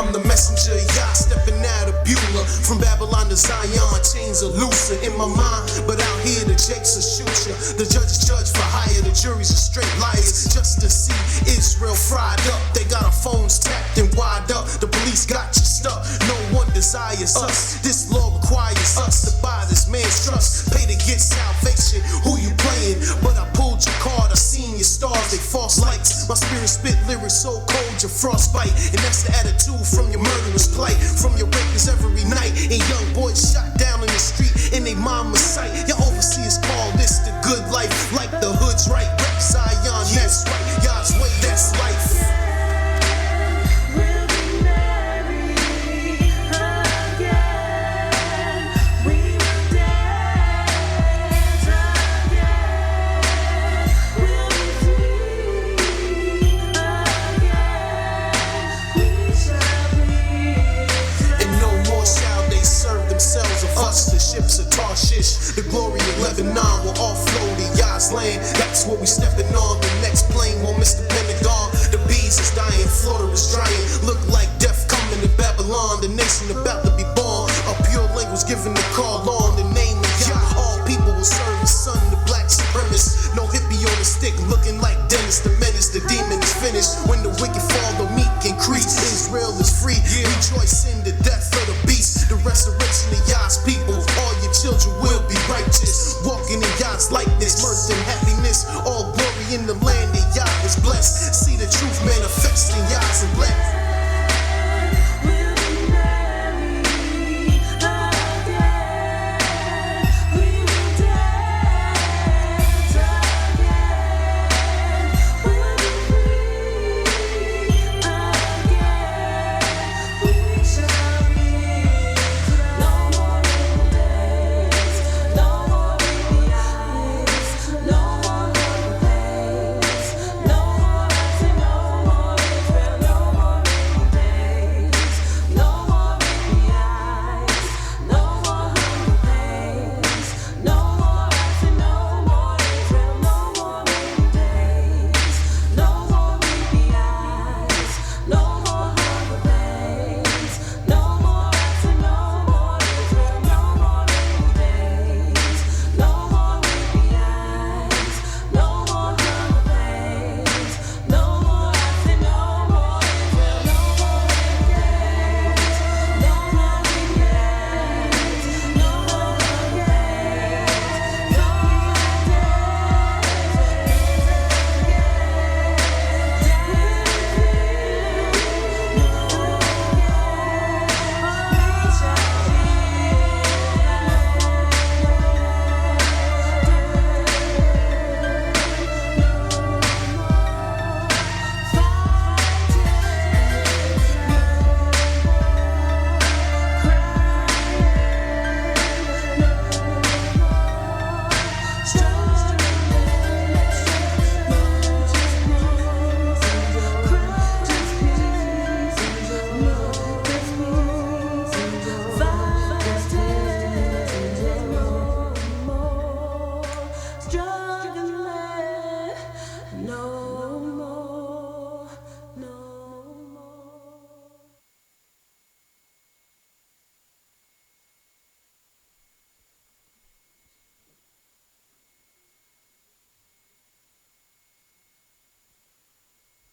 I'm the messenger of Yah, stepping out of Beulah. From Babylon to Zion, my chains are looser in my mind, but out here the jakes will shoot ya. The judge is judge for hire, the jury's are straight liars. Just to see Israel fried up, they got our phones tapped and wired up. The police got you stuck, no one desires us. This law requires us to buy this man's trust, pay to get salvation. Who you playing? But I pulled your card, I seen your stars, they false lights. My spirit spit lyrics so cold, your frostbite. And that's the attitude from your murderous plight, from your rapists every night. And young boys shot down in the street in they mama's sight. Your overseers call this the good life, like the hood's right. Rep Zion, that's right. Yah's way, that's life. The ships of Tarshish, the glory of Lebanon will offload to Yah's land. That's what we stepping on. The next plane won't miss the Pentagon. The bees is dying, Florida is drying. Look like death coming to Babylon. The nation about to be born. A pure language giving the call on the name of Yah. All people will serve the son, the black supremacist. No hippie on the stick, looking like Dennis the Menace. The demon is finished. When the wicked fall, the meek increase. Israel is free. Rejoice in the death of the beast. The resurrection of Yah's people. All your children will be righteous, walking in Yah's likeness, mirth and happiness. All glory in the land that Yah is blessed. See the truth manifesting Yah's and blessed.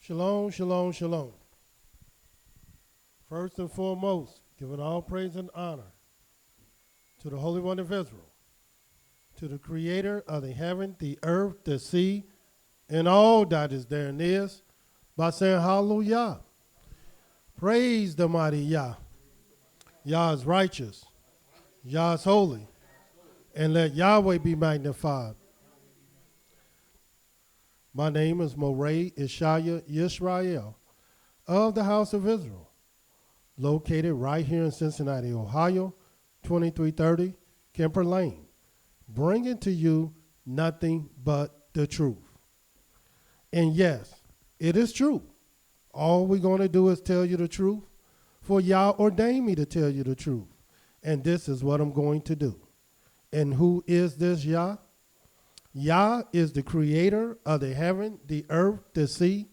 Shalom, shalom, shalom. First and foremost, giving all praise and honor to the Holy One of Israel, to the Creator of the heaven, the earth, the sea, and all that is therein is, by saying hallelujah. Praise the mighty Yah. Yah is righteous. Yah is holy. And let Yahweh be magnified. My name is Mowreh IshYAH YIsraEL of the House of Israel, located right here in Cincinnati, Ohio, 2330 Kemper Lane, bringing to you nothing but the truth. And yes, it is true. All we're going to do is tell you the truth, for Yah ordained me to tell you the truth. And this is what I'm going to do. And who is this Yah? Yah is the creator of the heaven, the earth, the sea,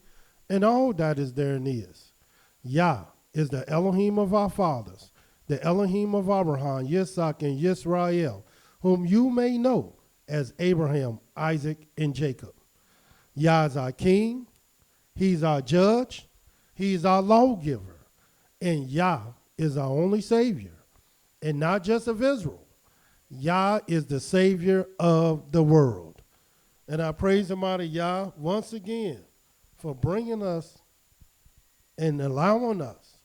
and all that is therein is. Yah is the Elohim of our fathers, the Elohim of Abraham, Yitzhak, and YIsraEL, whom you may know as Abraham, Isaac, and Jacob. Yah is our king. He's our judge. He's our lawgiver. And Yah is our only savior. And not just of Israel. Yah is the savior of the world. And I praise the mighty Yah once again for bringing us and allowing us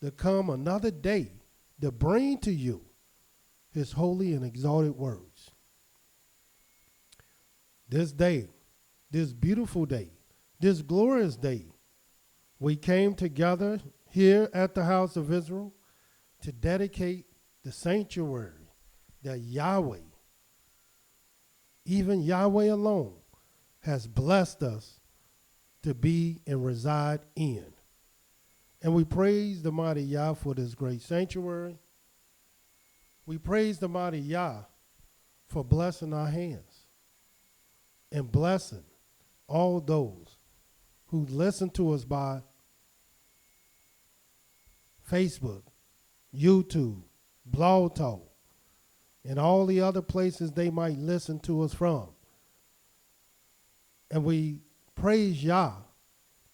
to come another day to bring to you his holy and exalted words. This day, this beautiful day, this glorious day, we came together here at the house of Israel to dedicate the sanctuary that Yahweh, even Yahweh alone, has blessed us to be and reside in. And we praise the mighty Yah for this great sanctuary. We praise the mighty Yah for blessing our hands and blessing all those who listen to us by Facebook, YouTube, Blog Talk, and all the other places they might listen to us from. And we praise Yah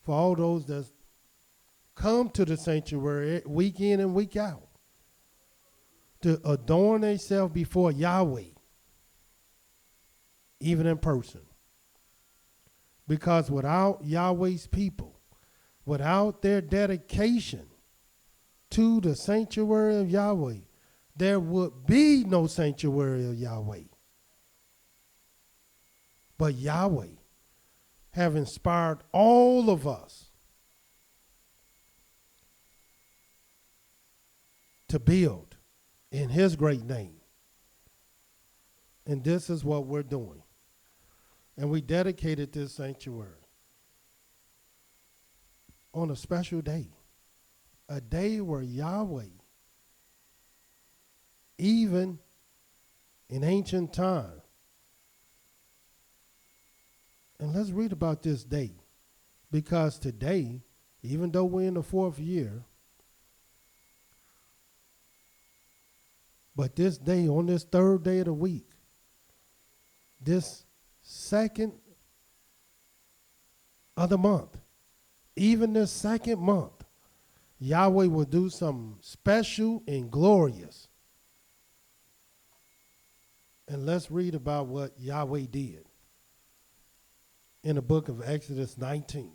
for all those that come to the sanctuary week in and week out to adorn themselves before Yahweh, even in person. Because without Yahweh's people, without their dedication to the sanctuary of Yahweh, there would be no sanctuary of Yahweh. But Yahweh have inspired all of us to build in his great name. And this is what we're doing. And we dedicated this sanctuary on a special day, a day where Yahweh, even in ancient time, and let's read about this day, because today, even though we're in the 4th year, but this day, on this 3rd day of the week, this 2nd of the month, even this 2nd month, Yahweh will do something special and glorious. And let's read about what Yahweh did in the book of Exodus 19.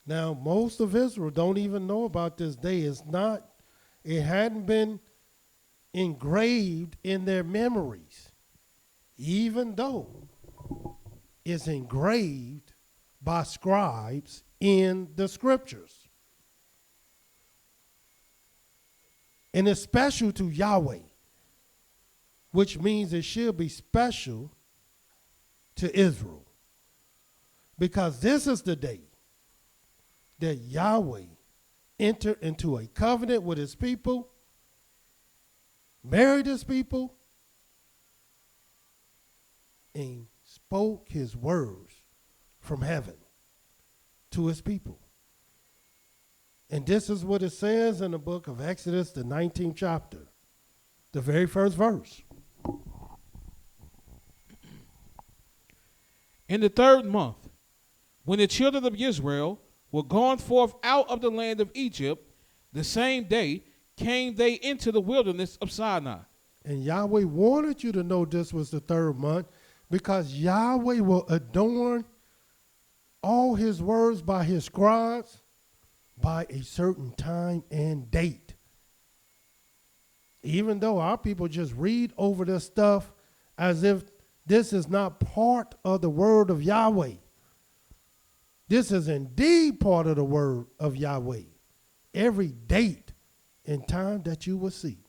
Now, most of Israel don't even know about this day. It hadn't been engraved in their memories, even though it's engraved by scribes in the scriptures. And it's special to Yahweh, which means it should be special to Israel. Because this is the day that Yahweh entered into a covenant with his people, married his people, and spoke his words from heaven to his people. And this is what it says in the book of Exodus, the 19th chapter, the very first verse. In the 3rd month, when the children of Israel were gone forth out of the land of Egypt, the same day came they into the wilderness of Sinai. And Yahweh wanted you to know this was the 3rd month, because Yahweh will adorn all his words by his scribes by a certain time and date. Even though our people just read over this stuff as if this is not part of the word of Yahweh. This is indeed part of the word of Yahweh. Every date and time that you will see.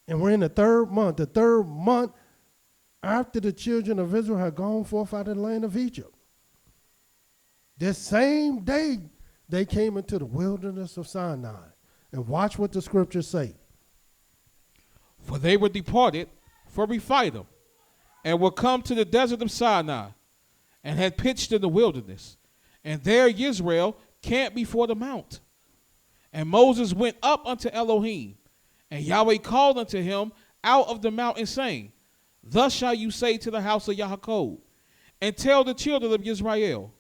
And we're in the 3rd month. The 3rd month after the children of Israel had gone forth out of the land of Egypt. This same day they came into the wilderness of Sinai. And watch what the scriptures say. For they were departed from Rephidim, and were come to the desert of Sinai, and had pitched in the wilderness. And there Yisrael camped before the mount. And Moses went up unto Elohim, and Yahweh called unto him out of the mountain, saying, Thus shall you say to the house of Yaakov, and tell the children of Israel,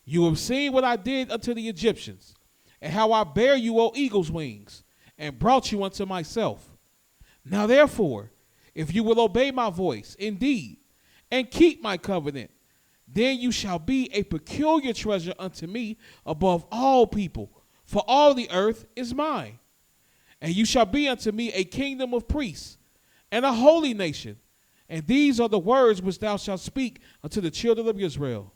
You have seen what I did unto the Egyptians, and how I bare you on eagle's wings, and brought you unto myself. Now therefore, if you will obey my voice indeed, and keep my covenant, then you shall be a peculiar treasure unto me above all people, for all the earth is mine. And you shall be unto me a kingdom of priests, and a holy nation. And these are the words which thou shalt speak unto the children of Israel.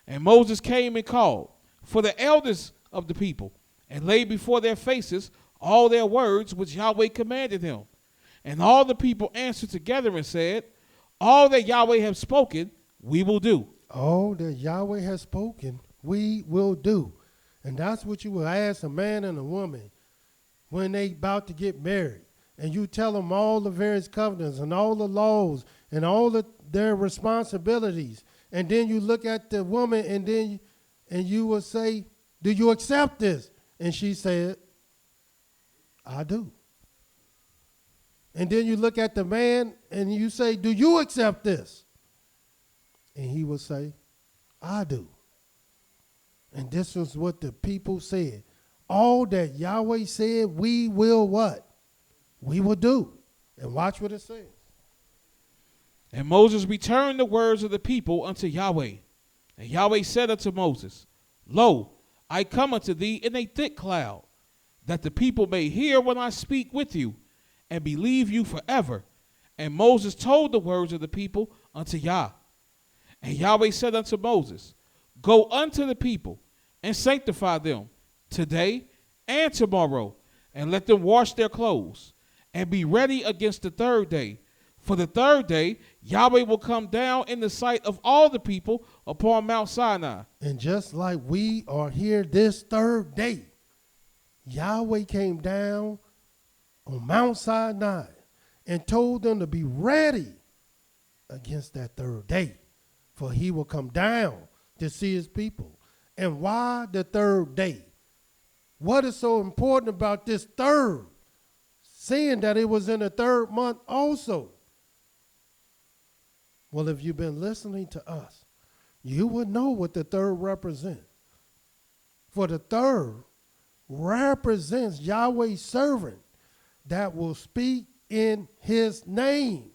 And Moses came and called for the elders of the people, and laid before their faces all their words which Yahweh commanded him. And all the people answered together and said, All that Yahweh have spoken, we will do. All that Yahweh has spoken, we will do. And that's what you will ask a man and a woman when they about to get married. And you tell them all the various covenants and all the laws and all their responsibilities. And then you look at the woman and you will say, Do you accept this? And she said, I do. And then you look at the man and you say, Do you accept this? And he will say, I do. And this is what the people said. All that Yahweh said, we will what? We will do. And watch what it says. And Moses returned the words of the people unto Yahweh. And Yahweh said unto Moses, Lo, I come unto thee in a thick cloud, that the people may hear when I speak with you, and believe you forever. And Moses told the words of the people unto Yah. And Yahweh said unto Moses, Go unto the people, and sanctify them today and tomorrow, and let them wash their clothes, and be ready against the third day. For the third day Yahweh will come down in the sight of all the people upon Mount Sinai. And just like we are here this third day, Yahweh came down on Mount Sinai and told them to be ready against that third day, for he will come down to see his people. And why the third day? What is so important about this third? Seeing that it was in the third month also. Well, if you've been listening to us, you would know what the third represents. For the third represents Yahweh's servant that will speak in his name.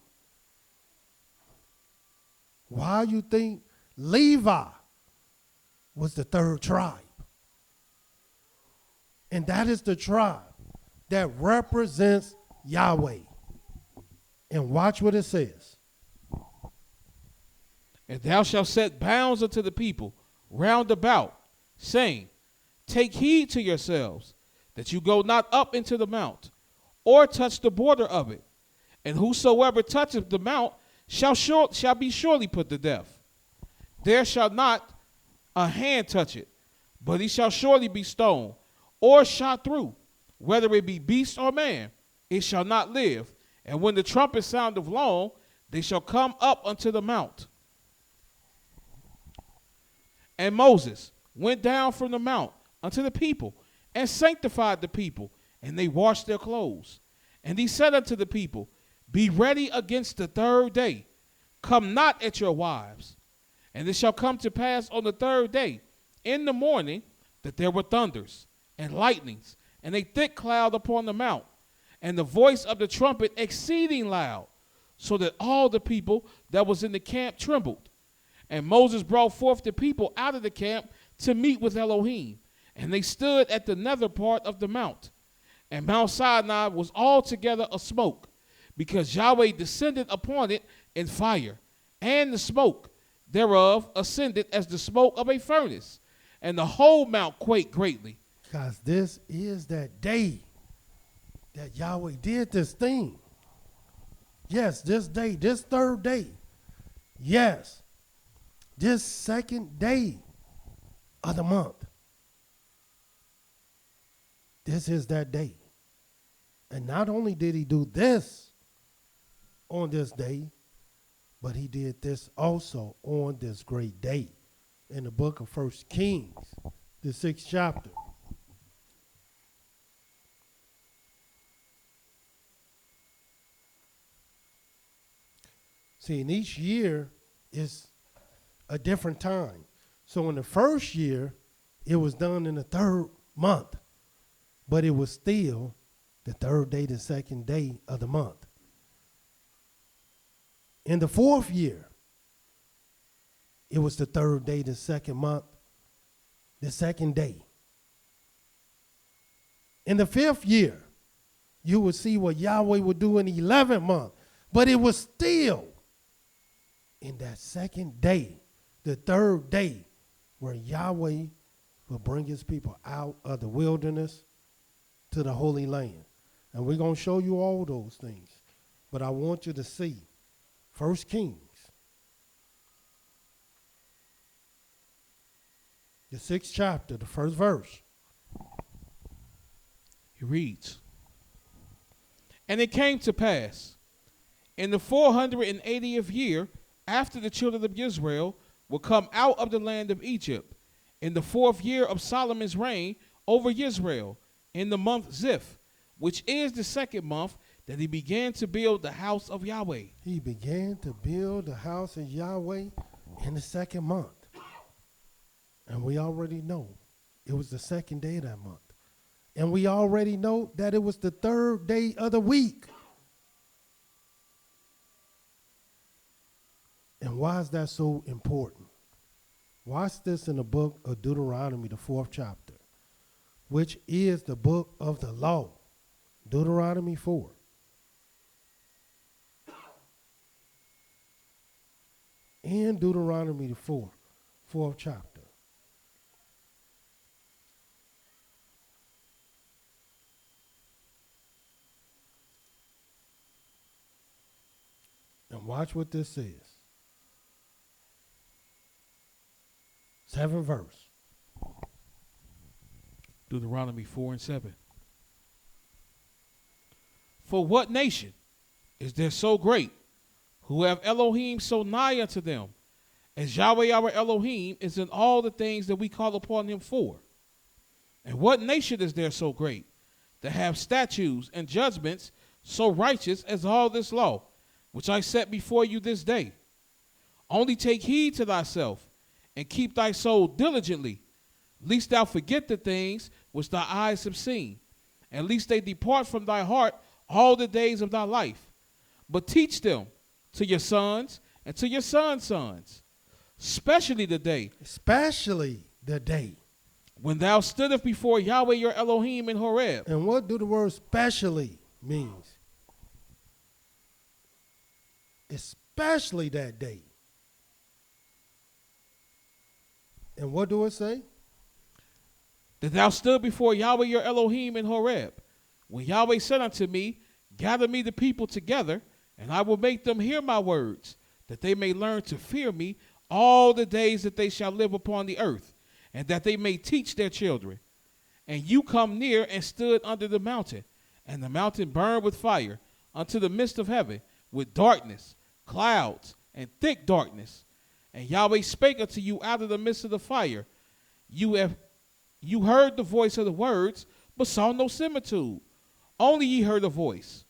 Why you think Levi was the third tribe? And that is the tribe that represents Yahweh. And watch what it says. And thou shalt set bounds unto the people round about, saying, Take heed to yourselves, that you go not up into the mount, or touch the border of it. And whosoever toucheth the mount shall be surely put to death. There shall not a hand touch it, but he shall surely be stoned, or shot through, whether it be beast or man, it shall not live. And when the trumpet soundeth long, they shall come up unto the mount. And Moses went down from the mount unto the people, and sanctified the people, and they washed their clothes. And he said unto the people, Be ready against the third day. Come not at your wives. And it shall come to pass on the third day, in the morning, that there were thunders, and lightnings, and a thick cloud upon the mount, and the voice of the trumpet exceeding loud, so that all the people that was in the camp trembled. And Moses brought forth the people out of the camp to meet with Elohim, and they stood at the nether part of the mount. And Mount Sinai was altogether a smoke, because Yahweh descended upon it in fire, and the smoke thereof ascended as the smoke of a furnace, and the whole mount quaked greatly. Because this is that day that Yahweh did this thing. Yes, this day, this third day. Yes, this second day of the month. This is that day. And not only did he do this on this day, but he did this also on this great day. in the book of 1 Kings, the 6th chapter. See, in each year is a different time. So in the first year, it was done in the 3rd month, but it was still the 3rd day, the 2nd day of the month. In the 4th year, it was the 3rd day, the 2nd month, the 2nd day. In the 5th year, you would see what Yahweh would do in the 11th month, but it was still in that 2nd day, the 3rd day, where Yahweh will bring his people out of the wilderness to the Holy Land. And we're going to show you all those things. But I want you to see 1 Kings, the 6th chapter, the 1st verse. He reads, "And it came to pass, in the 480th year, after the children of Israel were come out of the land of Egypt, in the 4th year of Solomon's reign over Israel, in the month Ziph, which is the 2nd month, that he began to build the house of Yahweh." He began to build the house of Yahweh in the 2nd month. And we already know it was the 2nd day of that month. And we already know that it was the 3rd day of the week. And why is that so important? Watch this in the book of Deuteronomy, the 4th chapter, which is the book of the law. Deuteronomy 4. In Deuteronomy, the 4th chapter. And watch what this says. 7th verse. Deuteronomy 4 and 7. "For what nation is there so great, who have Elohim so nigh unto them, as Yahweh our Elohim is in all the things that we call upon him for? And what nation is there so great, that have statutes and judgments so righteous as all this law, which I set before you this day? Only take heed to thyself, and keep thy soul diligently, lest thou forget the things which thy eyes have seen, and lest they depart from thy heart all the days of thy life. But teach them to your sons and to your sons' sons, especially the day when thou stoodest before Yahweh your Elohim in Horeb." And what do the word specially means? Especially that day. And what do it say? "That thou stood before Yahweh your Elohim in Horeb, when Yahweh said unto me, Gather me the people together, and I will make them hear my words, that they may learn to fear me all the days that they shall live upon the earth, and that they may teach their children. And you come near and stood under the mountain, and the mountain burned with fire unto the midst of heaven, with darkness, clouds, and thick darkness. And Yahweh spake unto you out of the midst of the fire. You heard the voice of the words, but saw no similitude. Only ye heard a voice.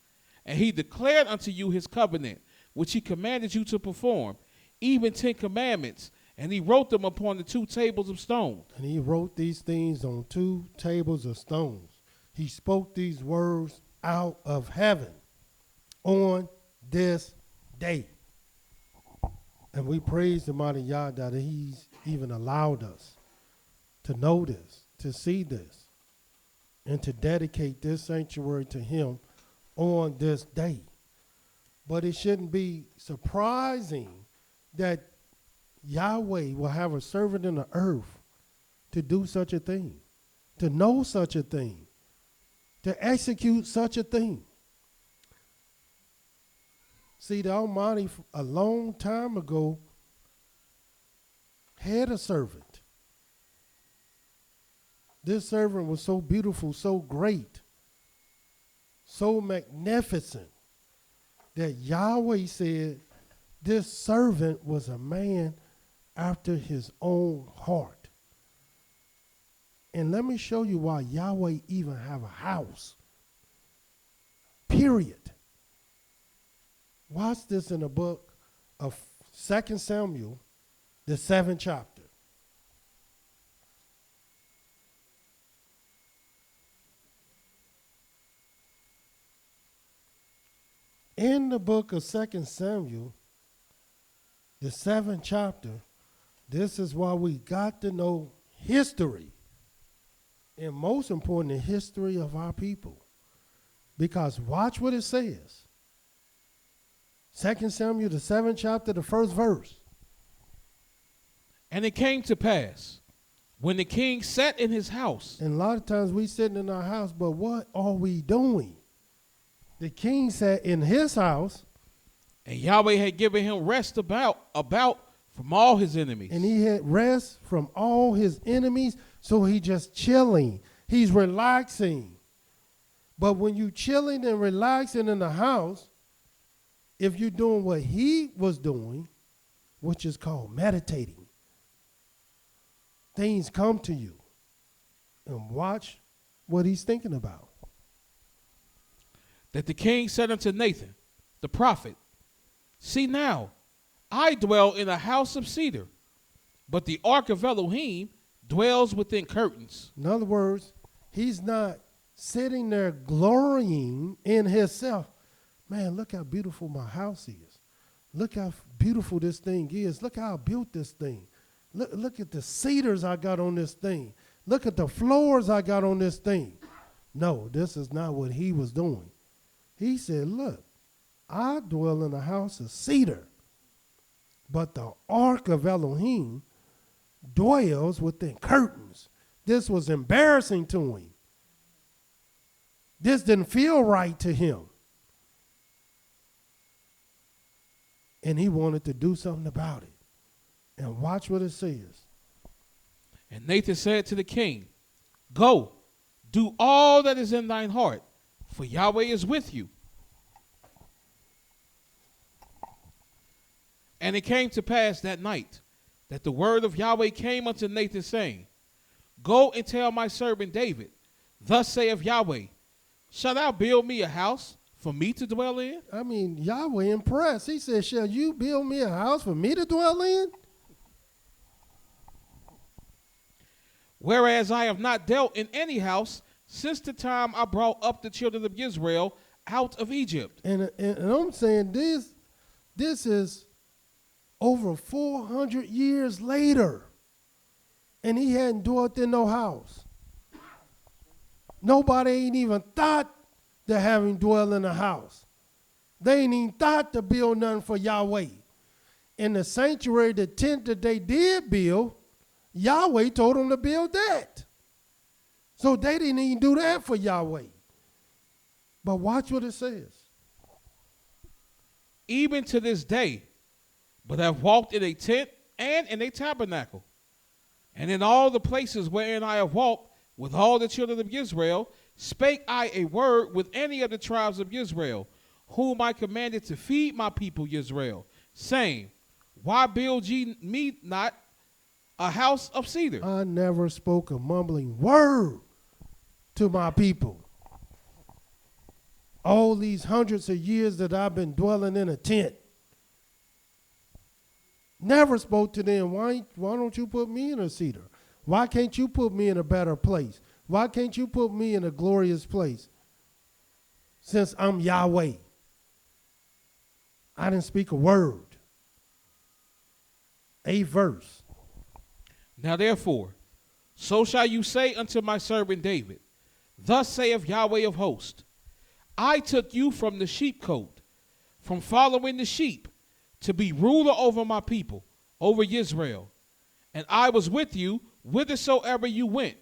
And he declared unto you his covenant, which he commanded you to perform, even 10 commandments. And he wrote them upon the 2 tables of stone." And he wrote these things on 2 tables of stones. He spoke these words out of heaven on this day. And we praise the mighty Yah that he's even allowed us to know this, to see this, and to dedicate this sanctuary to him on this day. But it shouldn't be surprising that Yahweh will have a servant in the earth to do such a thing, to know such a thing, to execute such a thing. See, the Almighty, a long time ago, had a servant. This servant was so beautiful, so great, so magnificent, that Yahweh said this servant was a man after his own heart. And let me show you why Yahweh even have a house. Period. Watch this in the book of 2 Samuel, the 7th chapter. In the book of 2 Samuel, the 7th chapter, this is why we got to know history. And most important, the history of our people. Because watch what it says. 2 Samuel, the 7th chapter, the 1st verse. And it came to pass, when the king sat in his house. And a lot of times we sitting in our house, but what are we doing? The king sat in his house. And Yahweh had given him rest about from all his enemies. And he had rest from all his enemies, so he just chilling. He's relaxing. But when you chilling and relaxing in the house, if you're doing what he was doing, which is called meditating, things come to you. And watch what he's thinking about. That the king said unto Nathan, the prophet, see now, I dwell in a house of cedar, but the ark of Elohim dwells within curtains. In other words, he's not sitting there glorying in himself. Man, look how beautiful my house is. Look how beautiful this thing is. Look how I built this thing. Look at the cedars I got on this thing. Look at the floors I got on this thing. No, this is not what he was doing. He said, look, I dwell in a house of cedar, but the ark of Elohim dwells within curtains. This was embarrassing to him. This didn't feel right to him. And he wanted to do something about it. And watch what it says. And Nathan said to the king, go, do all that is in thine heart, for Yahweh is with you. And it came to pass that night that the word of Yahweh came unto Nathan, saying, go and tell my servant David, thus saith Yahweh, shalt thou build me a house for me to dwell in? I mean, Yahweh impressed. He said, shall you build me a house for me to dwell in? Whereas I have not dealt in any house since the time I brought up the children of Israel out of Egypt. And I'm saying this is over 400 years later, and he hadn't dwelt in no house. Nobody ain't even thought to have him dwell in a house. They ain't even thought to build nothing for Yahweh. In the sanctuary, the tent that they did build, Yahweh told them to build that. So they didn't even do that for Yahweh. But watch what it says. Even to this day, but have walked in a tent and in a tabernacle. And in all the places wherein I have walked with all the children of Israel, spake I a word with any of the tribes of Israel, whom I commanded to feed my people Israel, saying, why build ye me not a house of cedar? I never spoke a mumbling word to my people. All these hundreds of years that I've been dwelling in a tent. Never spoke to them. Why don't you put me in a cedar? Why can't you put me in a better place? Why can't you put me in a glorious place? Since I'm Yahweh. I didn't speak a word. 8th verse. Now therefore, so shall you say unto my servant David, thus saith Yahweh of hosts, I took you from the sheepcote, from following the sheep, to be ruler over my people, over Israel. And I was with you whithersoever you went,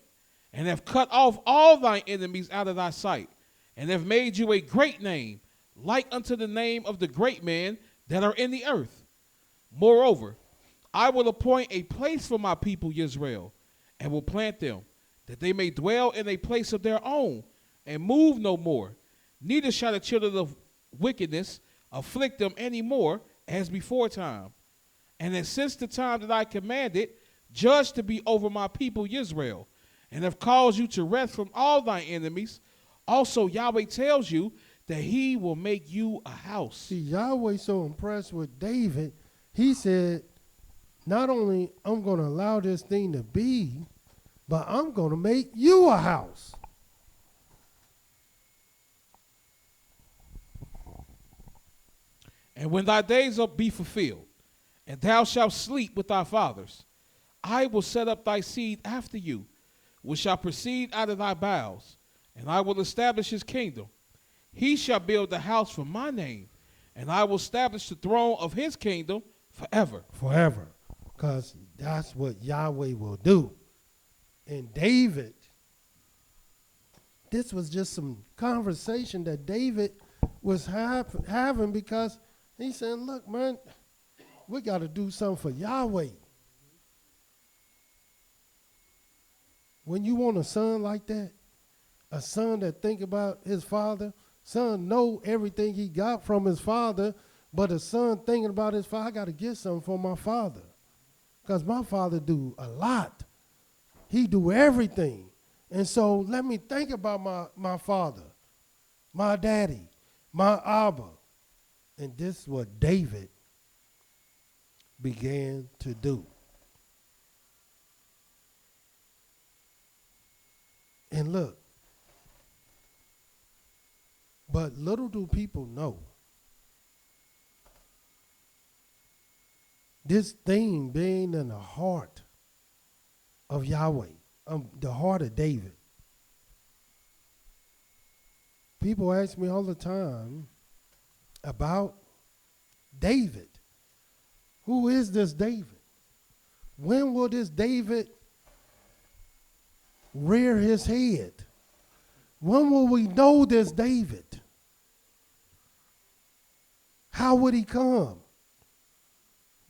and have cut off all thine enemies out of thy sight, and have made you a great name, like unto the name of the great men that are in the earth. Moreover, I will appoint a place for my people Israel, and will plant them, that they may dwell in a place of their own, and move no more. Neither shall the children of wickedness afflict them any more, as before time. And that since the time that I commanded, judge to be over my people Israel, and have caused you to rest from all thy enemies, also Yahweh tells you that he will make you a house. See, Yahweh so impressed with David, he said, not only I'm going to allow this thing to be, but I'm going to make you a house. And when thy days be fulfilled, and thou shalt sleep with thy fathers, I will set up thy seed after you, which shall proceed out of thy bowels, and I will establish his kingdom. He shall build the house for my name, and I will establish the throne of his kingdom forever. Forever. Because that's what Yahweh will do. And David, this was just some conversation that David was having, because he said, look, man, we got to do something for Yahweh. When you want a son like that, a son that think about his father, son know everything he got from his father, but a son thinking about his father, I got to get something for my father. Because my father do a lot. He do everything. And so let me think about my father, my daddy, my Abba. And this is what David began to do. And look, but little do people know, this thing being in the heart of Yahweh, the heart of David. People ask me all the time about David. Who is this David? When will this David rear his head? When will we know this David? How would he come?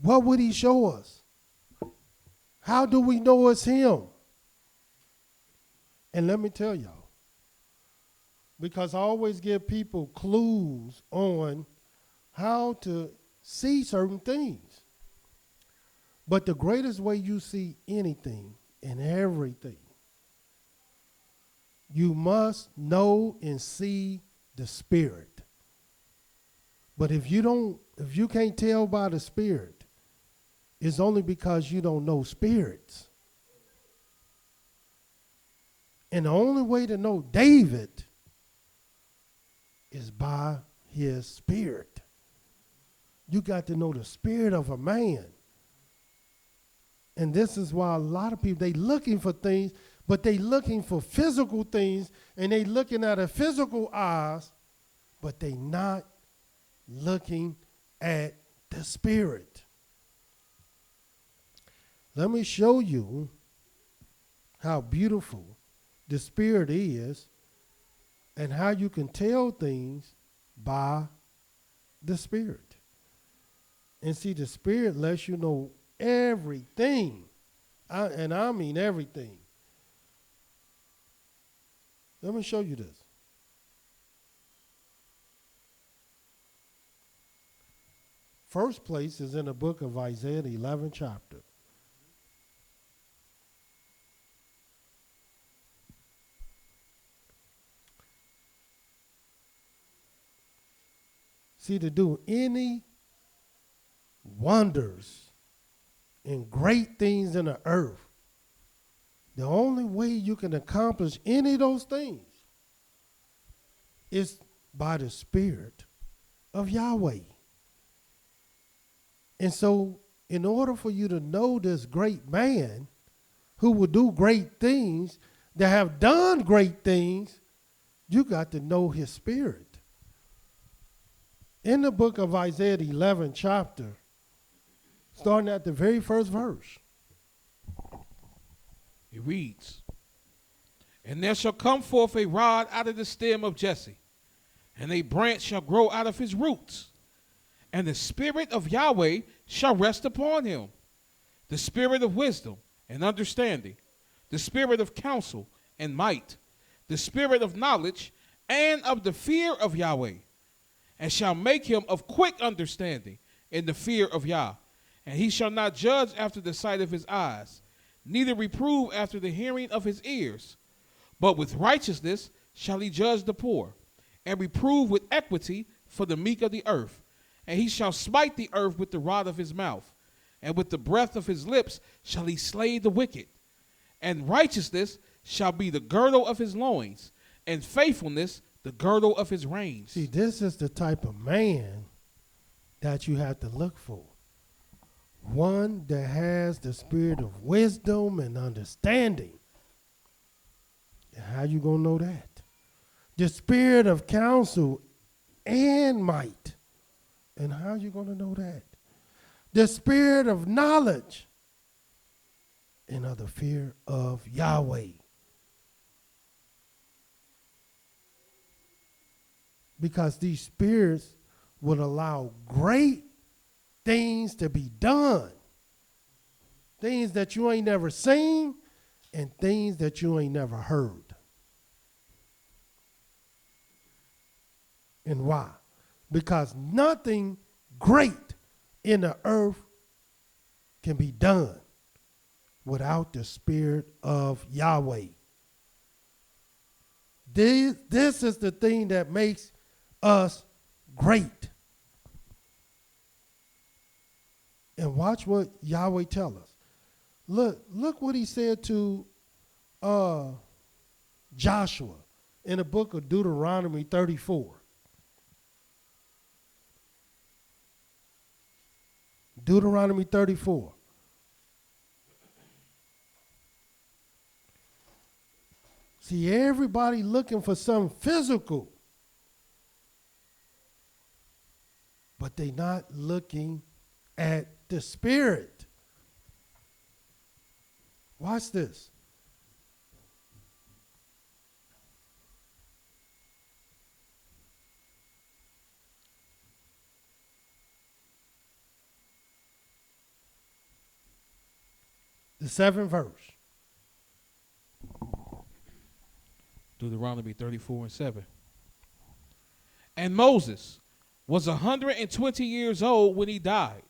What would he show us? How do we know it's him? And let me tell y'all, because I always give people clues on how to see certain things. But the greatest way you see anything and everything, you must know and see the Spirit. But if you can't tell by the Spirit, it's only because you don't know spirits. And the only way to know David is by his spirit. You got to know the spirit of a man. And this is why a lot of people, they looking for things, but they looking for physical things, and they looking at a physical eyes, but they not looking at the spirit. Let me show you how beautiful the spirit is and how you can tell things by the spirit. And see, the spirit lets you know everything. And I mean everything. Let me show you this. First place is in the book of Isaiah, the 11th chapter. See, to do any wonders and great things in the earth, the only way you can accomplish any of those things is by the Spirit of Yahweh. And so, in order for you to know this great man who will do great things, that have done great things, you got to know his spirit. In the book of Isaiah, the 11th chapter, starting at the very first verse, it reads, "And there shall come forth a rod out of the stem of Jesse, and a branch shall grow out of his roots. And the Spirit of Yahweh shall rest upon him, the Spirit of wisdom and understanding, the Spirit of counsel and might, the Spirit of knowledge and of the fear of Yahweh, and shall make him of quick understanding in the fear of Yah. And he shall not judge after the sight of his eyes, neither reprove after the hearing of his ears. But with righteousness shall he judge the poor, and reprove with equity for the meek of the earth. And he shall smite the earth with the rod of his mouth, and with the breath of his lips shall he slay the wicked. And righteousness shall be the girdle of his loins, and faithfulness the girdle of his reins. See, this is the type of man that you have to look for. One that has the spirit of wisdom and understanding. And how you going to know that? The spirit of counsel and might. And how you going to know that? The spirit of knowledge and of the fear of Yahweh. Because these spirits will allow great things to be done. Things that you ain't never seen and things that you ain't never heard. And why? Because nothing great in the earth can be done without the spirit of Yahweh. This is the thing that makes us great. And watch what Yahweh tell us. Look what he said to Joshua in the book of Deuteronomy 34. Deuteronomy 34. See, everybody looking for something physical, but they not looking at the spirit. Watch this. The 7th verse. Deuteronomy 34:7. And Moses was 120 years old when he died.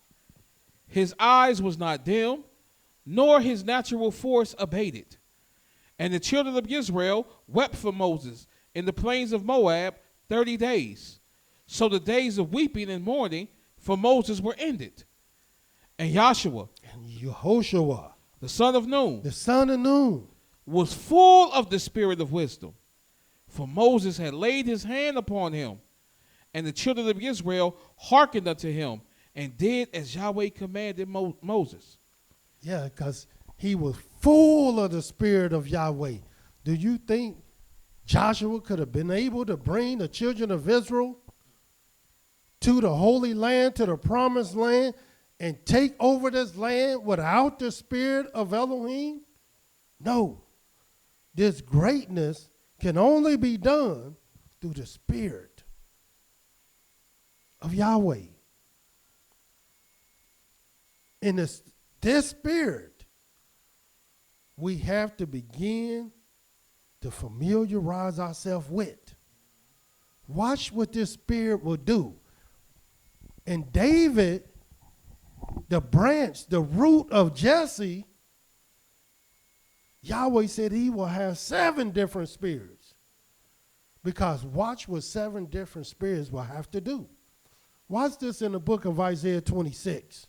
His eyes was not dim, nor his natural force abated. And the children of Israel wept for Moses in the plains of Moab 30 days. So the days of weeping and mourning for Moses were ended. And Joshua, And Yehoshua, the son of Nun, the son of Nun, was full of the spirit of wisdom, for Moses had laid his hand upon him. And the children of Israel hearkened unto him, and did as Yahweh commanded Moses. yeah, because he was full of the spirit of Yahweh. Do you think Joshua could have been able to bring the children of Israel to the Holy Land, to the promised land, and take over this land without the spirit of Elohim? No. This greatness can only be done through the spirit of Yahweh. In this spirit, we have to begin to familiarize ourselves with. Watch what this spirit will do. And David, the branch, the root of Jesse, Yahweh said he will have 7 different spirits. Because watch what 7 different spirits will have to do. Watch this in the book of Isaiah 26.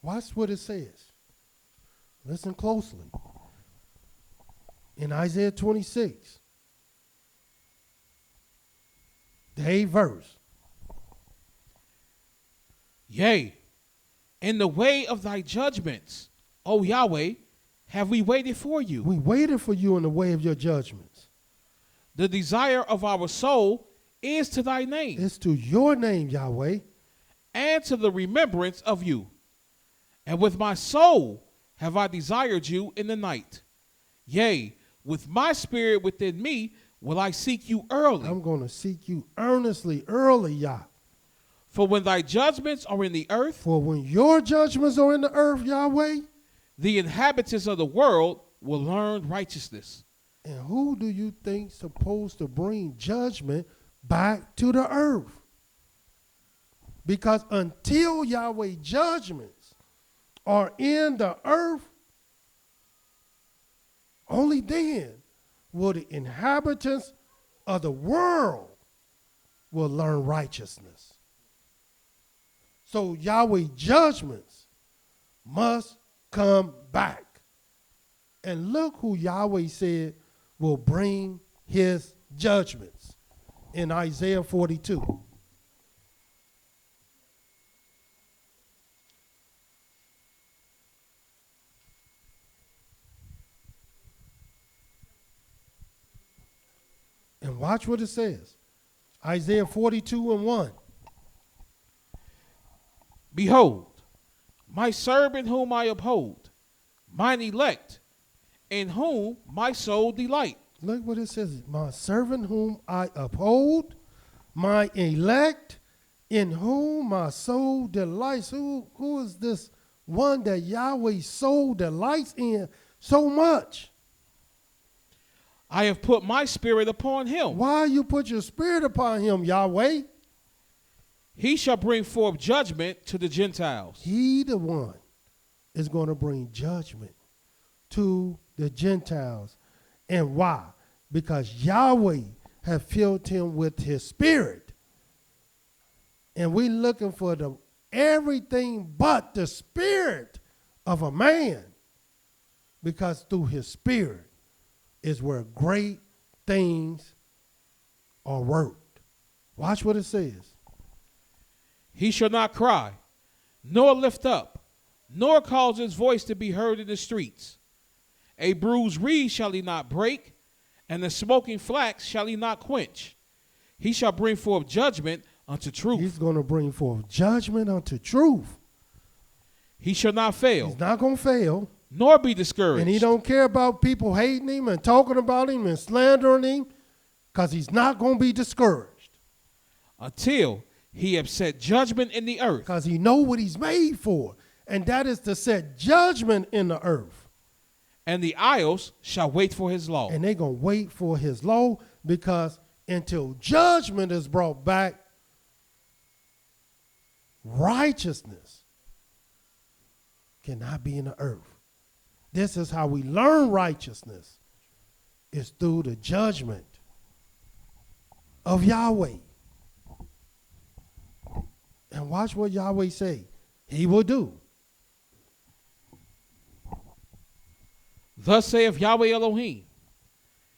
Watch what it says. Listen closely. In Isaiah 26, the 8th verse. Yea, in the way of thy judgments, O Yahweh, have we waited for you. We waited for you in the way of your judgments. The desire of our soul is to thy name, It's to your name, Yahweh. and to the remembrance of you. And with my soul have I desired you in the night. Yea, with my spirit within me will I seek you early. I'm going to seek you earnestly, early, Yah. For when thy judgments are in the earth, For when your judgments are in the earth, Yahweh, the inhabitants of the world will learn righteousness. and who do you think supposed to bring judgment back to the earth? Because until Yahweh judgments are in the earth, only then will the inhabitants of the world will learn righteousness. So Yahweh judgments must come back. And look who Yahweh said will bring his judgments in Isaiah 42. And watch what it says. Isaiah 42:1. Behold, my servant whom I uphold, mine elect, in whom my soul delight. Look what it says. My servant whom I uphold, my elect, in whom my soul delights. Who is this one that Yahweh's soul delights in so much? I have put my spirit upon him. Why you put your spirit upon him, Yahweh? He shall bring forth judgment to the Gentiles. He, the one, is going to bring judgment to the Gentiles. And why? Because Yahweh has filled him with his spirit. And we're looking for everything but the spirit of a man. Because through his spirit is where great things are worked. Watch what it says. He shall not cry, nor lift up, nor cause his voice to be heard in the streets. A bruised reed shall he not break, and the smoking flax shall he not quench. He shall bring forth judgment unto truth. He's going to bring forth judgment unto truth. He shall not fail, He's not going to fail. nor be discouraged. And he don't care about people hating him and talking about him and slandering him, because he's not going to be discouraged. Until he have set judgment in the earth. Because he know what he's made for. And that is to set judgment in the earth. And the isles shall wait for his law. And they're going to wait for his law, because until judgment is brought back, righteousness cannot be in the earth. This is how we learn righteousness. It's through the judgment of Yahweh. And watch what Yahweh say. He will do. Thus saith Yahweh Elohim,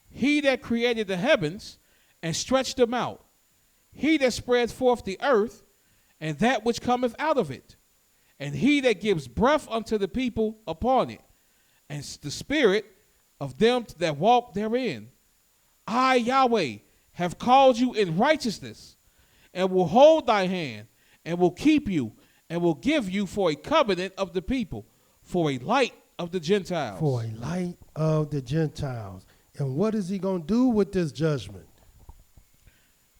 he that created the heavens and stretched them out, he that spread forth the earth and that which cometh out of it, and he that gives breath unto the people upon it, and the spirit of them that walk therein. I, Yahweh, have called you in righteousness, and will hold thy hand, and will keep you, and will give you for a covenant of the people, for a light of the Gentiles. For a light of the Gentiles. And what is he going to do with this judgment?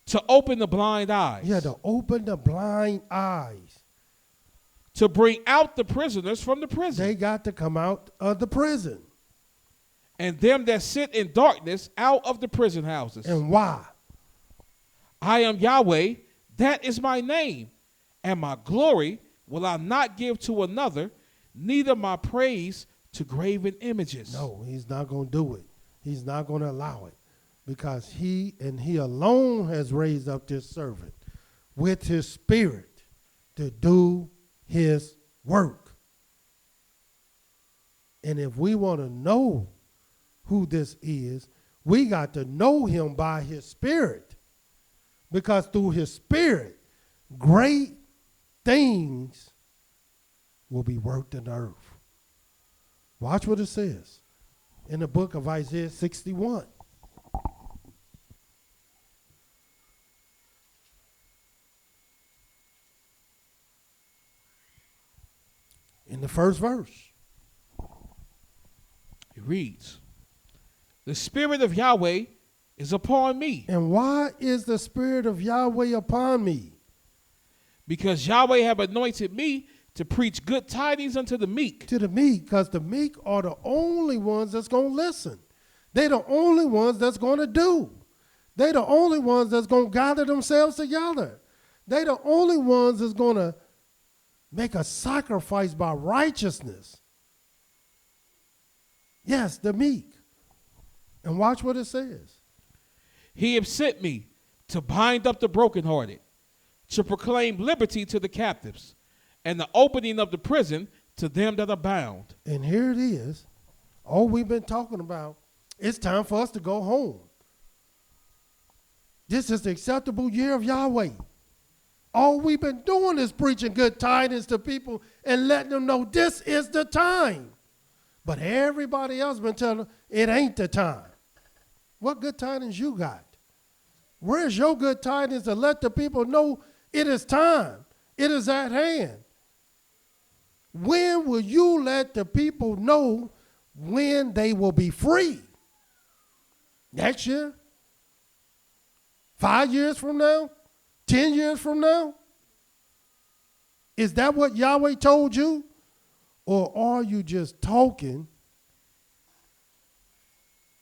To open the blind eyes. Yeah, to open the blind eyes. To bring out the prisoners from the prison. They got to come out of the prison. And them that sit in darkness out of the prison houses. And why? I am Yahweh, that is my name, and my glory will I not give to another, neither my praise to graven images. No, he's not going to do it. He's not going to allow it, because he and he alone has raised up this servant with his spirit to do his work. And if we want to know who this is, we got to know him by his spirit, because through his spirit, great things will be worked in the earth. Watch what it says in the book of Isaiah 61. In the first verse. It reads, the spirit of Yahweh is upon me, And why is the spirit of Yahweh upon me? because Yahweh have anointed me to preach good tidings unto the meek. To the meek, because the meek are the only ones that's going to listen. They're the only ones that's going to do. They're the only ones that's going to gather themselves together. They're the only ones that's going to make a sacrifice by righteousness. Yes, the meek. And watch what it says. He have sent me to bind up the brokenhearted, to proclaim liberty to the captives, and the opening of the prison to them that are bound. And here it is. All we've been talking about, it's time for us to go home. This is the acceptable year of Yahweh. All we've been doing is preaching good tidings to people and letting them know this is the time. But everybody else been telling them it ain't the time. What good tidings you got? Where's your good tidings to let the people know it is time? It is at hand. When will you let the people know when they will be free? Next year? 5 years from now? 10 years from now? Is that what Yahweh told you? Or are you just talking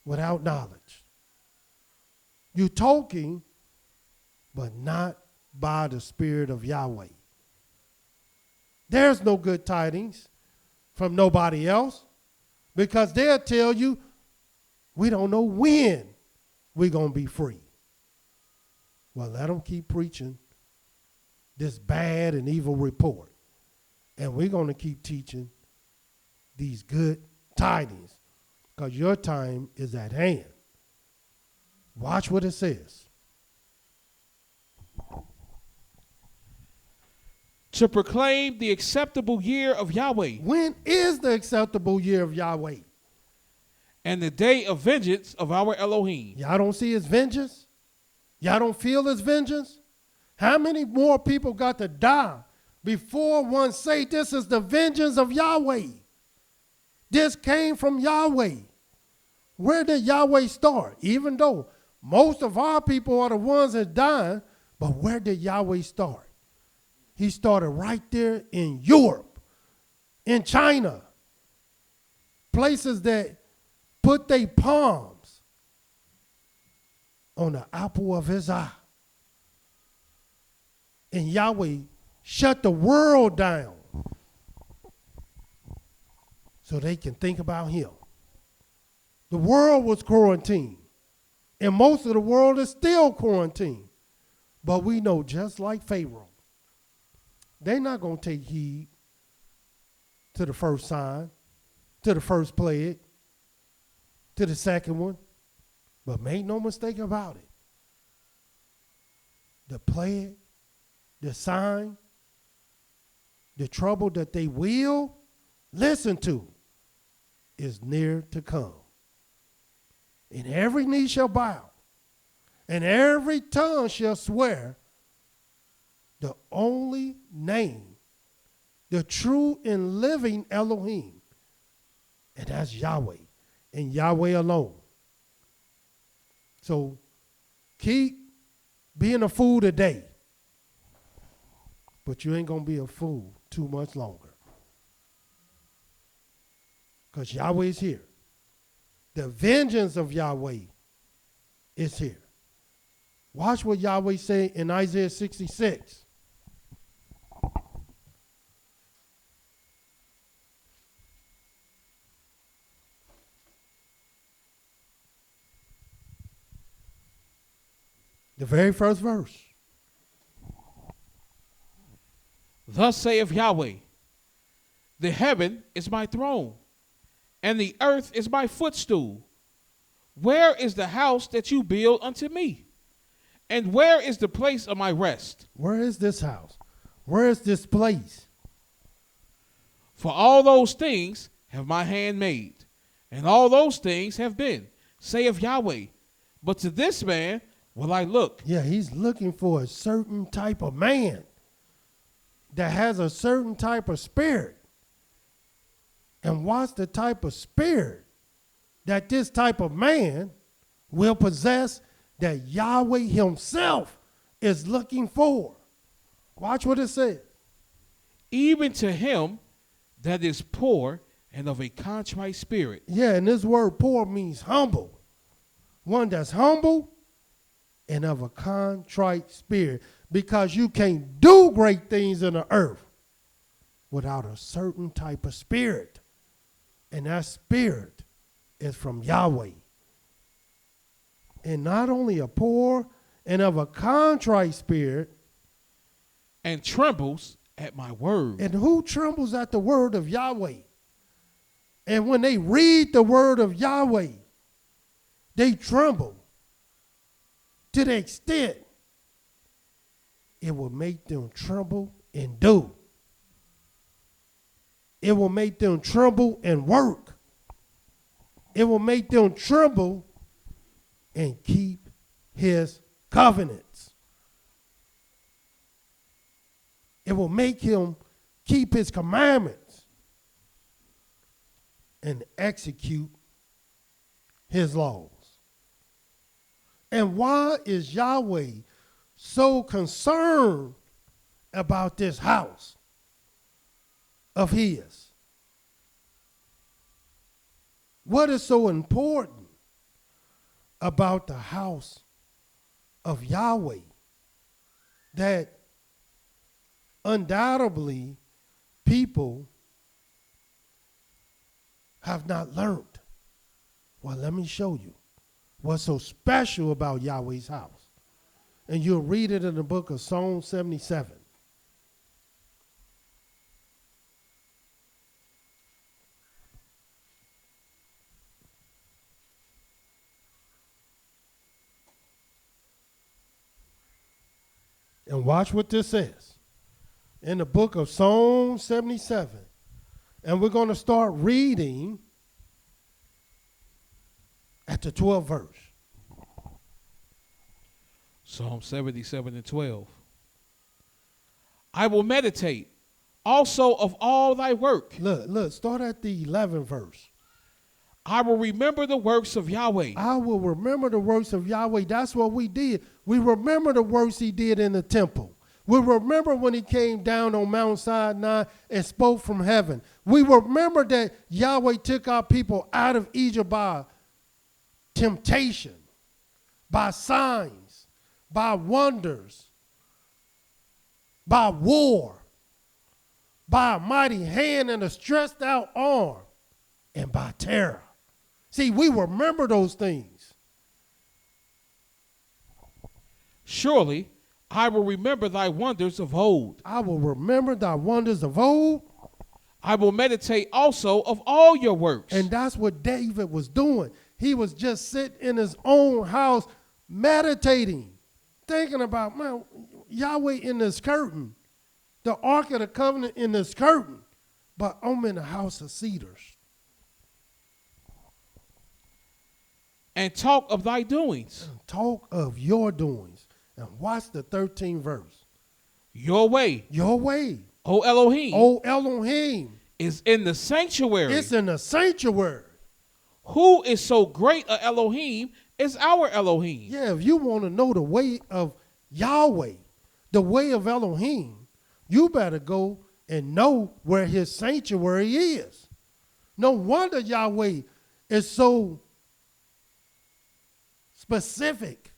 without knowledge? You're talking, but not by the Spirit of Yahweh. There's no good tidings from nobody else, because they'll tell you, we don't know when we're going to be free. Well, let them keep preaching this bad and evil report. And we're going to keep teaching these good tidings, because your time is at hand. Watch what it says. To proclaim the acceptable year of Yahweh. When is the acceptable year of Yahweh? And the day of vengeance of our Elohim. Y'all don't see his vengeance? Y'all don't feel his vengeance? How many more people got to die before one say this is the vengeance of Yahweh? This came from Yahweh. Where did Yahweh start? Even though most of our people are the ones that died, but where did Yahweh start? He started right there in Europe, in China, places that put their palms on the apple of his eye. And Yahweh shut the world down so they can think about him. The world was quarantined, and most of the world is still quarantined. But we know, just like Pharaoh, they're not going to take heed to the first sign, to the first plague, to the second one. But make no mistake about it. The plague, the sign, the trouble that they will listen to is near to come. And every knee shall bow, and every tongue shall swear the only name, the true and living Elohim, and that's Yahweh, and Yahweh alone. So keep being a fool today, but you ain't going to be a fool too much longer, because Yahweh is here. The vengeance of Yahweh is here. Watch what Yahweh say in Isaiah 66. The very first verse. Thus saith Yahweh, the heaven is my throne, and the earth is my footstool. Where is the house that you build unto me? And where is the place of my rest? Where is this house? Where is this place? For all those things have my hand made, and all those things have been, saith Yahweh. But to this man will I look. Yeah, he's looking for a certain type of man that has a certain type of spirit. And what's the type of spirit that this type of man will possess that Yahweh himself is looking for? Watch what it says. Even to him that is poor and of a contrite spirit. Yeah, and this word poor means humble. One that's humble and of a contrite spirit. Because you can't do great things in the earth without a certain type of spirit. And that spirit is from Yahweh. And not only a poor and of a contrite spirit. And trembles at my word. And who trembles at the word of Yahweh? And when they read the word of Yahweh, they tremble to the extent it will make them tremble and do. It will make them tremble and work. It will make them tremble and keep his covenants. It will make him keep his commandments and execute his laws. And why is Yahweh so concerned about this house of his? What is so important about the house of Yahweh that undoubtedly people have not learned? Well, let me show you what's so special about Yahweh's house. And you'll read it in the book of Psalm 77. And watch what this says in the book of Psalm 77. And we're going to start reading at the 12th verse. Psalm 77 and 12. I will meditate also of all thy work. Look, start at the 11th verse. I will remember the works of Yahweh. I will remember the works of Yahweh. That's what we did. We remember the works he did in the temple. We remember when he came down on Mount Sinai and spoke from heaven. We remember that Yahweh took our people out of Egypt by temptation, by signs, by wonders, by war, by a mighty hand and a stretched out arm, and by terror. See, we remember those things. Surely I will remember thy wonders of old. I will remember thy wonders of old. I will meditate also of all your works. And that's what David was doing. He was just sitting in his own house meditating, thinking about, man, Yahweh in this curtain, the Ark of the Covenant in this curtain, but I'm in the house of cedars. And talk of thy doings. And talk of your doings. And watch the 13th verse. Your way, Your way, O Elohim, O Elohim, is in the sanctuary. it's in the sanctuary. Who is so great a Elohim is our Elohim. Yeah, if you want to know the way of Yahweh, the way of Elohim, you better go and know where his sanctuary is. No wonder Yahweh is so specific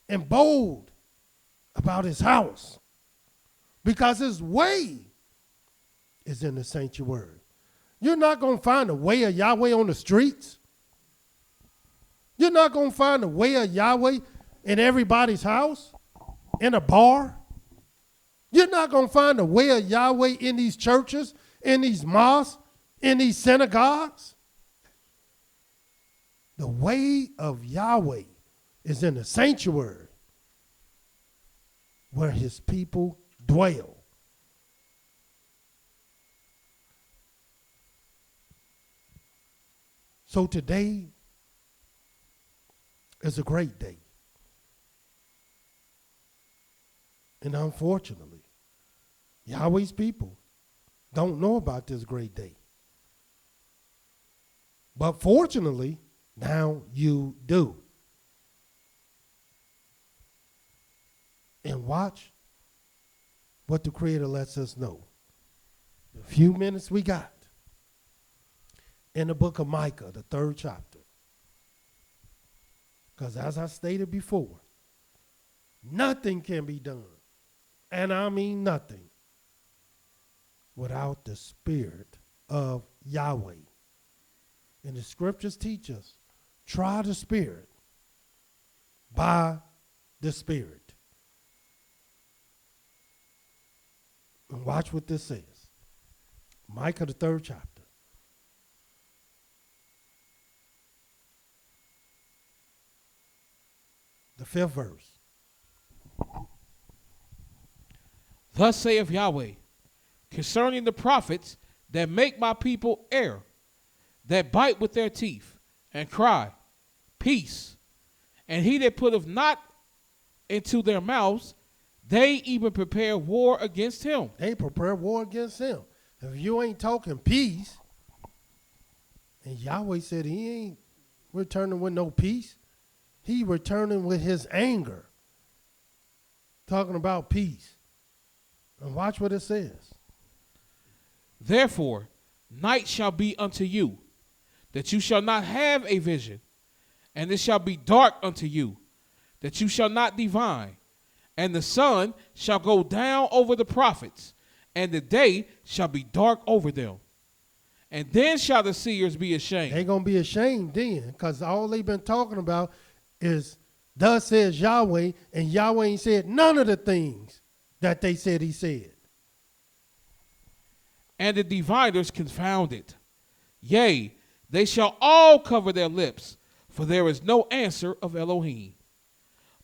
and bold about his house, because his way is in the sanctuary. You're not going to find the way of Yahweh on the streets. You're not going to find the way of Yahweh in everybody's house, in a bar. You're not going to find the way of Yahweh in these churches, in these mosques, in these synagogues. The way of Yahweh is in the sanctuary where his people dwell. So today is a great day. And unfortunately, Yahweh's people don't know about this great day. But fortunately, now you do. And watch what the Creator lets us know. The few minutes we got in the book of Micah, the 3rd chapter. Because as I stated before, nothing can be done, and I mean nothing, without the Spirit of Yahweh. And the scriptures teach us, try the Spirit by the Spirit. And watch what this says. Micah, the 3rd chapter. The 5th verse. Thus saith Yahweh, concerning the prophets that make my people err, that bite with their teeth, and cry, Peace. And he that putteth not into their mouths, they even prepare war against him. They prepare war against him. If you ain't talking peace, and Yahweh said he ain't returning with no peace, he returning with his anger. Talking about peace. And watch what it says. Therefore, night shall be unto you, that you shall not have a vision, and it shall be dark unto you, that you shall not divine. And the sun shall go down over the prophets, and the day shall be dark over them. And then shall the seers be ashamed. They're going to be ashamed then, because all they've been talking about is, thus says Yahweh, and Yahweh ain't said none of the things that they said he said. And the diviners confounded. Yea, they shall all cover their lips, for there is no answer of Elohim.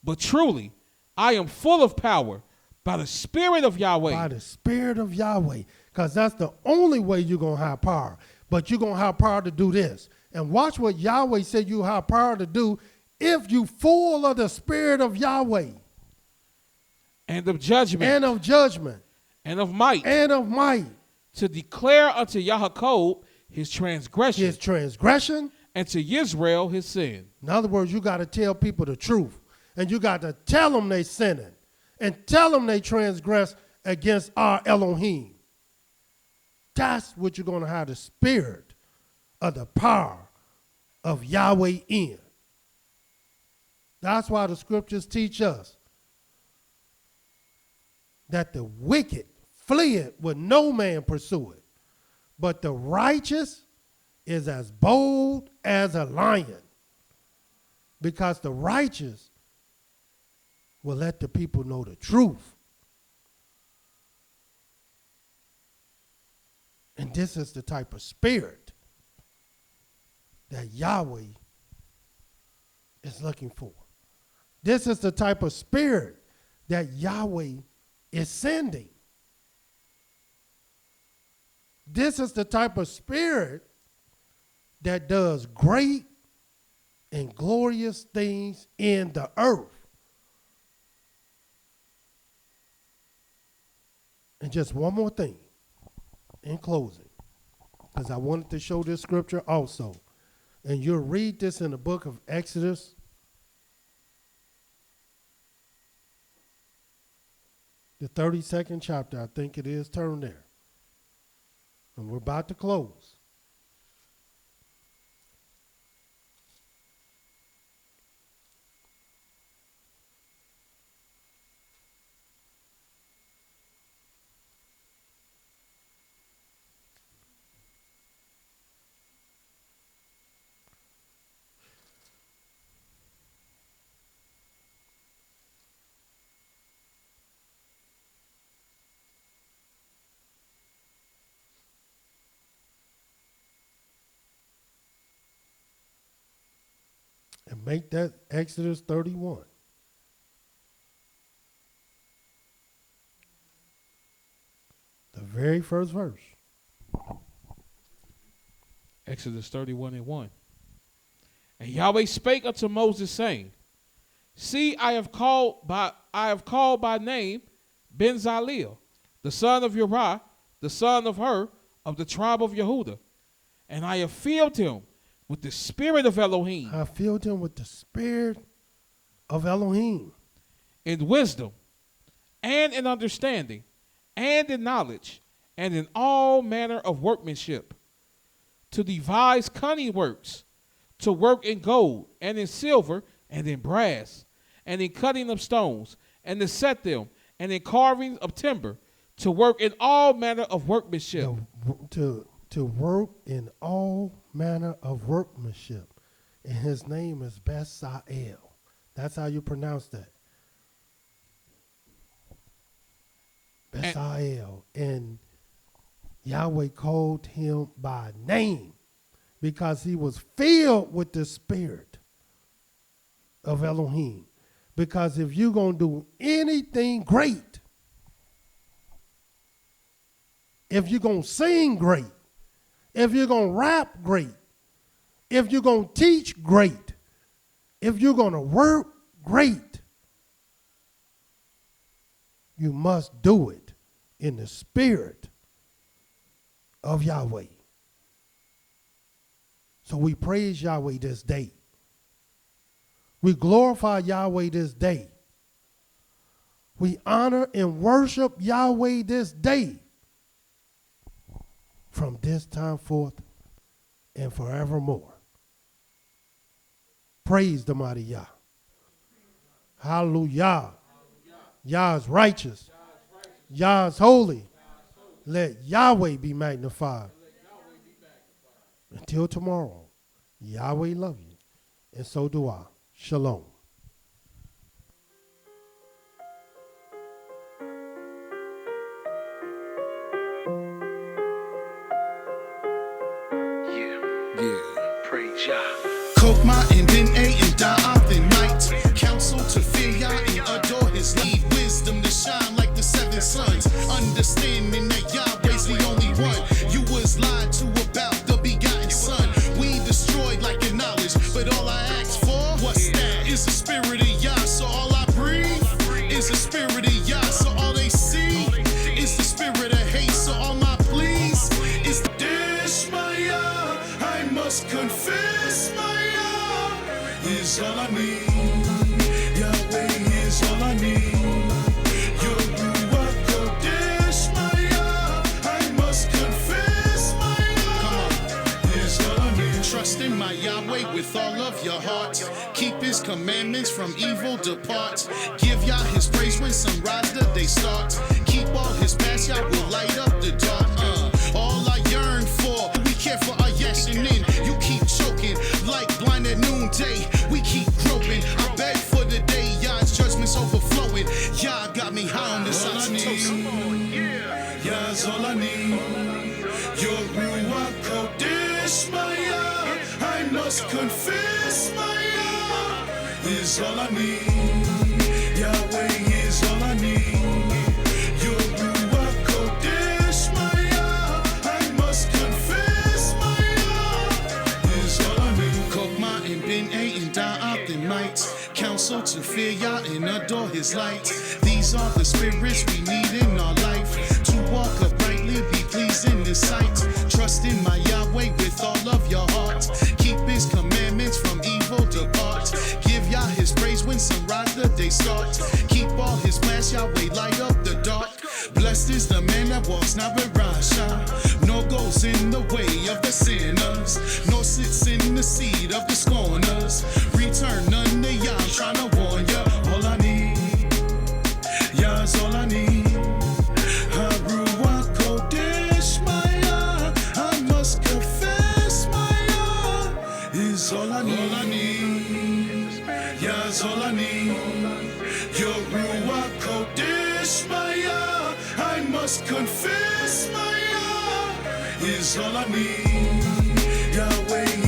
But truly, I am full of power by the Spirit of Yahweh. By the Spirit of Yahweh, because that's the only way you're going to have power. But you're going to have power to do this. And watch what Yahweh said you have power to do if you full of the Spirit of Yahweh. And of judgment. And of judgment. And of might. And of might. To declare unto Yahakob his transgression. His transgression. And to Yisrael his sin. In other words, you got to tell people the truth. And you got to tell them they sinning. And tell them they transgress against our Elohim. That's what you're going to have the Spirit of the power of Yahweh in. That's why the scriptures teach us that the wicked fleeth with no man pursue it, but the righteous is as bold as a lion, because the righteous will let the people know the truth. And this is the type of spirit that Yahweh is looking for. This is the type of spirit that Yahweh is sending. This is the type of spirit that does great and glorious things in the earth. And just one more thing in closing, because I wanted to show this scripture also. And you'll read this in the book of Exodus. The 32nd chapter, I think it is. Turn there. And we're about to close. And make that Exodus 31. The very first verse. Exodus 31:1. And Yahweh spake unto Moses, saying, See, I have called by name Ben-Zaleel, the son of Uriah, the son of Hur, of the tribe of Yehudah, and I have filled him with the spirit of Elohim. I filled him with the spirit of Elohim. In wisdom, and in understanding, and in knowledge, and in all manner of workmanship, to devise cunning works, to work in gold, and in silver, and in brass, and in cutting of stones, and to set them, and in carving of timber, to work in all manner of workmanship. To work in all manner of workmanship. And his name is Bezalel. That's how you pronounce that. Bezalel. And Yahweh called him by name because he was filled with the spirit of Elohim. Because if you're going to do anything great, if you're going to sing great, if you're going to rap great, if you're going to teach great, if you're going to work great, you must do it in the spirit of Yahweh. So we praise Yahweh this day. We glorify Yahweh this day. We honor and worship Yahweh this day. From this time forth and forevermore. Praise the mighty Yah. Hallelujah. Yah is righteous. Yah is holy. Let Yahweh be magnified. Until tomorrow, Yahweh love you, and so do I. Shalom. Praise Yah. Kokma and Ben A and Da'ath and night. Counsel to fear Yah and adore his lead. Wisdom to shine like the seven suns. Understanding that Yahweh's the only one. You was lied to about the begotten son. We destroyed like your knowledge, but all I asked for, what's that? Is the spirit of Yah, so all I breathe is the spirit of Yah, so all they see is the spirit of hate, so all my pleas is the IshiYAH. I must confess my Yah is all I need. Yahweh is all I need. Your Ruach Kodesh, my Yah. I must confess my Yah is all I need. Trust in my Yahweh with all of your heart. Keep his commandments, from evil depart. Give Yah his praise when sunrise the day starts. Keep all his paths, Yah will light up the dark. All I yearn for, we care for our yes and in. You keep choking like blind at noonday. We keep groping. I beg for the day Yah's judgments overflowing. Yah got me high on this oxytocin. Yah's all I need. Your Ruach Kodesh, my Yah. I must confess my Yah is all I need. Yahweh is all I need. Your Ruach Kodesh, my Yah. I must confess my Yah is all I need. Kokma and Ben A and Da'ath and might. Counsel to fear Yah and adore his light. These are the spirits we need in our life. To walk uprightly, be pleased in his sight. Trust in my Yahweh with all of your heart. Keep his commandments, from evil depart. Give Yah his praise when sunrise the day starts. Keep all his plans, Yahweh light up the dark. Blessed is the man that walks not with Rasha, nor goes in the way of the sinners, nor sits in the seat of the scorners. Return none to Yah, I'm trying to warn ya. All I need, Yah's all I need. Ruach Kodesh, my Yah. I must confess my Yah is all I need. Yah's all I need. Your Ruach Kodesh, my Yah. I must confess my Yah is all I need. Yahweh